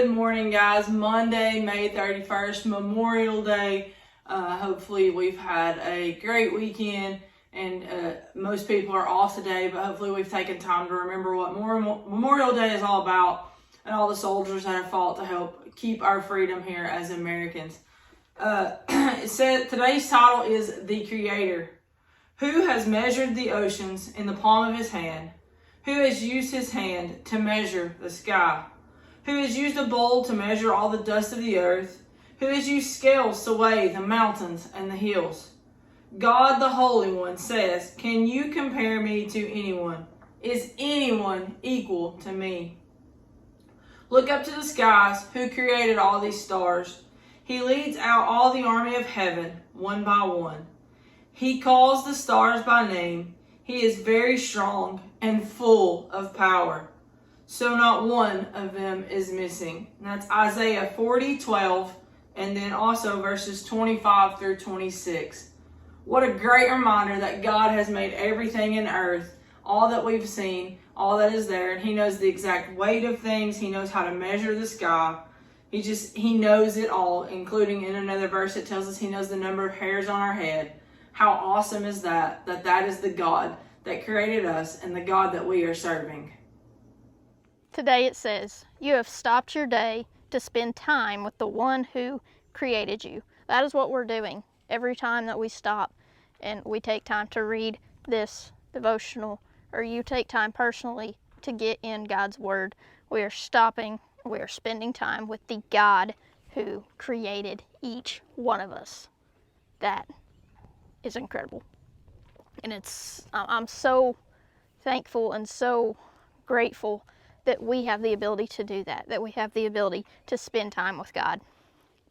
Good morning, guys. Monday, May 31st, Memorial Day. Hopefully we've had a great weekend, and most people are off today, but hopefully we've taken time to remember what Memorial Day is all about and all the soldiers that have fought to help keep our freedom here as Americans. It said today's title is The Creator. Who has measured the oceans in the palm of his hand? Who has used his hand to measure the sky? Who has used a bowl to measure all the dust of the earth? Who has used scales to weigh the mountains and the hills? God the Holy One says, "Can you compare me to anyone? Is anyone equal to me?" Look up to the skies. Who created all these stars? He leads out all the army of heaven, one by one. He calls the stars by name. He is very strong and full of power, so not one of them is missing. And that's Isaiah 40:12, and then also verses 25 through 26. What a great reminder that God has made everything in earth, all that we've seen, all that is there, and He knows the exact weight of things. He knows how to measure the sky. He knows it all, including in another verse it tells us He knows the number of hairs on our head. How awesome is that that is the God that created us and the God that we are serving. Today it says, you have stopped your day to spend time with the one who created you. That is what we're doing every time that we stop and we take time to read this devotional, or you take time personally to get in God's Word. We are stopping, we are spending time with the God who created each one of us. That is incredible. And I'm so thankful and so grateful that we have the ability to do that we have the ability to spend time with God.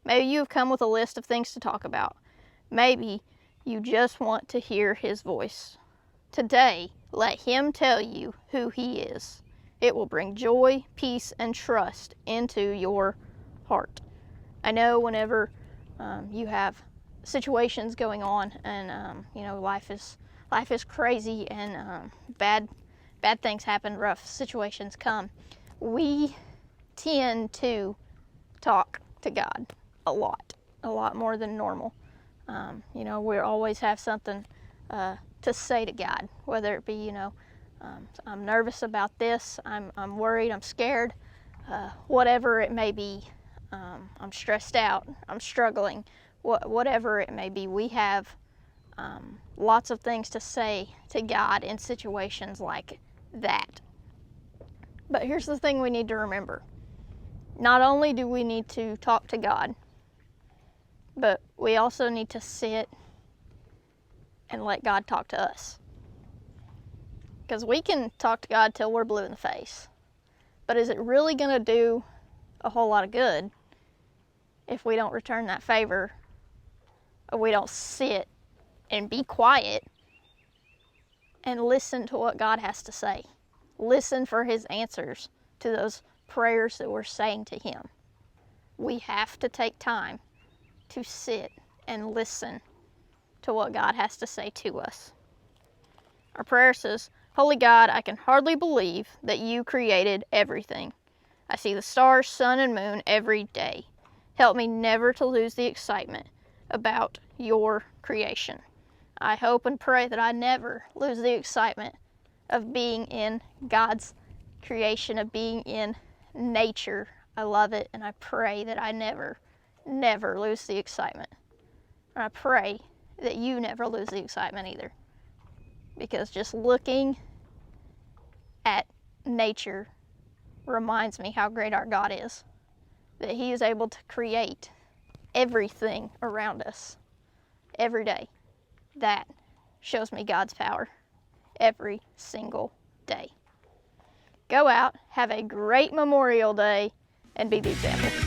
Maybe you have come with a list of things to talk about. Maybe you just want to hear His voice. Today, let Him tell you who He is. It will bring joy, peace, and trust into your heart. I know whenever you have situations going on and life is crazy and bad things happen, rough situations come, we tend to talk to God a lot more than normal. We always have something to say to God, whether it be, I'm nervous about this, I'm worried, I'm scared, whatever it may be, I'm stressed out, I'm struggling, whatever it may be. We have lots of things to say to God in situations like that. But here's the thing we need to remember. Not only do we need to talk to God, but we also need to sit and let God talk to us. Because we can talk to God till we're blue in the face. But is it really going to do a whole lot of good if we don't return that favor, or we don't sit and be quiet and listen to what God has to say? Listen for His answers to those prayers that we're saying to Him. We have to take time to sit and listen to what God has to say to us. Our prayer says, Holy God, I can hardly believe that you created everything. I see the stars, sun, and moon every day. Help me never to lose the excitement about your creation. I hope and pray that I never lose the excitement of being in God's creation, of being in nature. I love it, and I pray that I never lose the excitement. And I pray that you never lose the excitement either. Because just looking at nature reminds me how great our God is. That He is able to create everything around us every day. That shows me God's power every single day. Go out, have a great Memorial Day, and be the example.